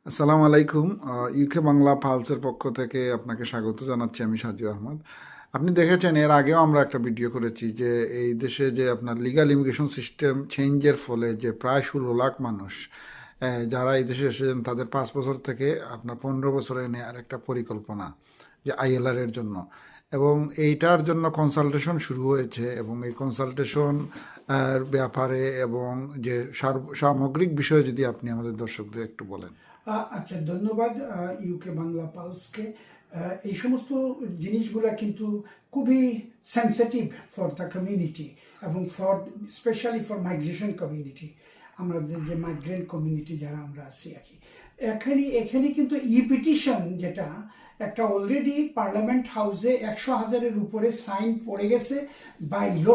আসসালামু আলাইকুম। ইউকে বাংলা পালসের পক্ষ থেকে আপনাকে স্বাগত জানাচ্ছি। আমি সাজু আহমদ। আপনি দেখেছেন এর আগেও আমরা একটা ভিডিও করেছি যে এই দেশে যে আপনার লিগ্যাল ইমিগ্রেশন সিস্টেম চেঞ্জের ফলে যে প্রায় 16 লাখ মানুষ যারা এই দেশে এসেছেন তাদের 5 বছর থেকে আপনার 15 বছরে নেওয়ার একটা পরিকল্পনা যে আইএলআর এর জন্য, এবং এইটার জন্য কনসালটেশন শুরু হয়েছে এবং এই কনসালটেশন ব্যাপারে এবং যে সামগ্রিক বিষয়ে যদি আপনি আমাদের দর্শকদের একটু বলেন। আচ্ছা, ধন্যবাদ ইউকে বাংলা পালসকে। এই সমস্ত জিনিসগুলা কিন্তু খুবই সেন্সিটিভ ফর দ্য কমিউনিটি এবং for specially for migration community, আমাদের যে মাইগ্রেন্ট কমিউনিটি যারা আমরা আছি আর কি। এখানে কিন্তু ই পিটিশন যেটা একটা অলরেডি পার্লামেন্ট হাউসে 100,000-এর উপরে সাইন পড়ে গেছে বাই ল।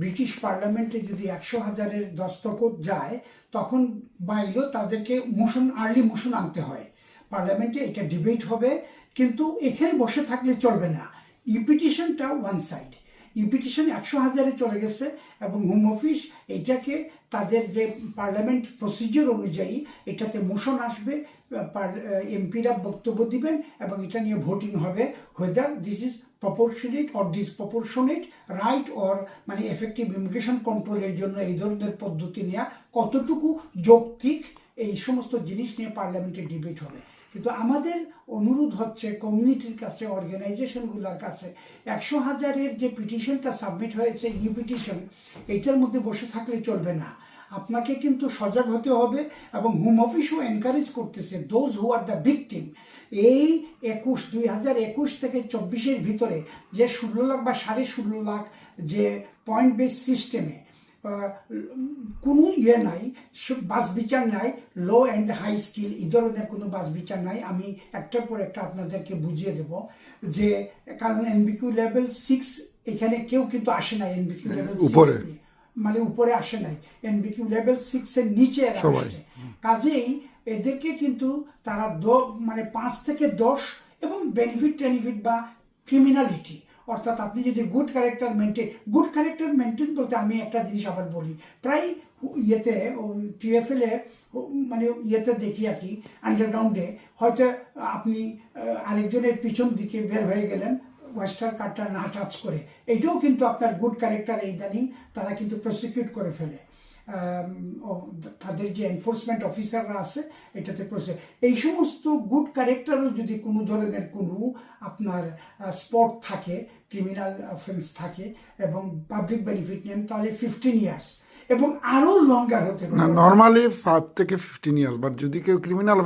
ব্রিটিশ পার্লামেন্টে যদি 100,000-এর দস্তখত যায় তখন বাই ল তাদেরকে আর্লি মোশন আনতে হয় পার্লামেন্টে, এটা ডিবেট হবে। কিন্তু এখানে বসে থাকলে চলবে না। ই পিটিশনটা ওয়ান সাইড, ই পিটিশন 100,000-এ চলে গেছে এবং হোম অফিস এটাকে তাদের যে পার্লামেন্ট প্রসিজিওর অনুযায়ী এটাতে মোশন আসবে, এমপিরা বক্তব্য দিবেন এবং এটা নিয়ে ভোটিং হবে whether this is proportionate or disproportionate, right or মানে এফেক্টিভ ইমিগ্রেশন কন্ট্রোলের জন্য এই ধরনের পদ্ধতি নেওয়া কতটুকু যৌক্তিক, এই সমস্ত জিনিস নিয়ে পার্লামেন্টে ডিবেট হবে। কিন্তু আমাদের অনুরোধ হচ্ছে কমিউনিটির কাছে, অর্গানাইজেশনগুলোর কাছে, 100,000-এর যে পিটিশনটা সাবমিট হয়েছে ই পিটিশন, এইটার মধ্যে বসে থাকলে চলবে না। আপনাকে কিন্তু সজাগ হতে হবে এবং হোম অফিসও এনকারেজ করতেছে those who are the victim. এই 2021 থেকে 24-এর ভিতরে যে 16 লাখ বা 16.5 লাখ যে পয়েন্ট বেস সিস্টেমে কোনো নাই, বাস বিচার নাই, লো অ্যান্ড হাই স্কিল এই ধরনের কোনো বাস বিচার নাই। আমি একটার পর একটা আপনাদেরকে বুঝিয়ে দেব যে কারণ এনবিকিউ লেভেল 6 এখানে কেউ কিন্তু আসে নাই, এনবিকিউ লেভেল উপরে মানে উপরে আসে নাই, এনবিকিউ লেভেল 6-এর নিচে আসছে। কাজেই এদেরকে কিন্তু তারা মানে 5 থেকে 10 এবং বেনিফিট বা ক্রিমিনালিটি, অর্থাৎ আপনি যদি গুড ক্যারেক্টার মেনটেন বলতে আমি একটা জিনিস আবার বলি, প্রায় ইয়েতে টিএফএল এ মানে ইয়েতে দেখি আর কি, আন্ডারগ্রাউন্ডে হয়তো আপনি আরেকজনের পিছন দিকে বের হয়ে গেলেন ওয়েস্টার কার্ডটা না টাচ করে, এইটাও কিন্তু আপনার গুড ক্যারেক্টার ইদানিং তারা কিন্তু প্রসিকিউট করে ফেলে। তাদের যে এনফোর্সমেন্ট অফিসাররা আছে এটাতে এই সমস্ত গুড ক্যারেক্টারও যদি কোনো ধরনের কোনো আপনার স্পট থাকে, ক্রিমিনাল অফেন্স থাকে এবং পাবলিক বেনিফিট নেন, তাহলে 15 ইয়ার্স এবং আরও লঙ্গার হতে পারে। নর্মালি 5 থেকে 15 ইয়ার্স, বাট যদি কেউ ক্রিমিনাল